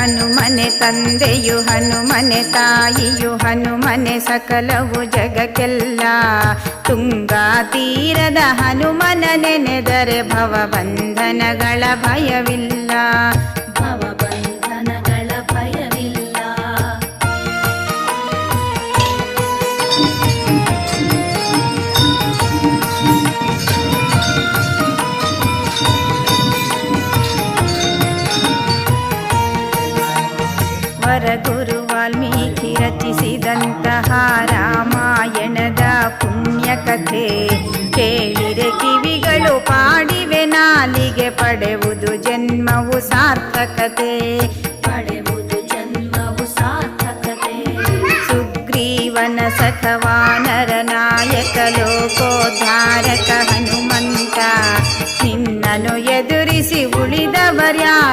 ಹನುಮನೆ ತಂದೆಯು ಹನುಮನೆ ತಾಯಿಯು ಹನುಮನೆ ಸಕಲವು ಜಗಕ್ಕೆಲ್ಲ. ತುಂಗಾ ತೀರದ ಹನುಮನ ನೆನೆದರೆ ಭವಬಂಧನಗಳ ಭಯವಿಲ್ಲ. ಭವಬಂಧನಗಳ ಭಯವಿಲ್ಲ. ವರಗುರು ವಾಲ್ಮೀಕಿ ರಚಿಸಿದಂತಹ ರಾಮಾಯಣದ ಪುಣ್ಯ ಕಥೆ ಕೇಳಿರೆ ಕಿವಿಗಳು ಪಾಡಿವೆ ನಾಲಿಗೆ ಪಡೆವುದು ಜನ್ಮವು ಸಾರ್ಥಕತೆ. ಪಡೆವುದು ಜನ್ಮವು ಸಾರ್ಥಕತೆ. ಸುಗ್ರೀವನ ಸಖವಾನರ ನಾಯಕ ಲೋಕೋದ್ಧಾರಕ ಹನುಮಂತ ನಿನ್ನನು ಎದುರಿಸಿ ಉಳಿದವರ್ಯಾ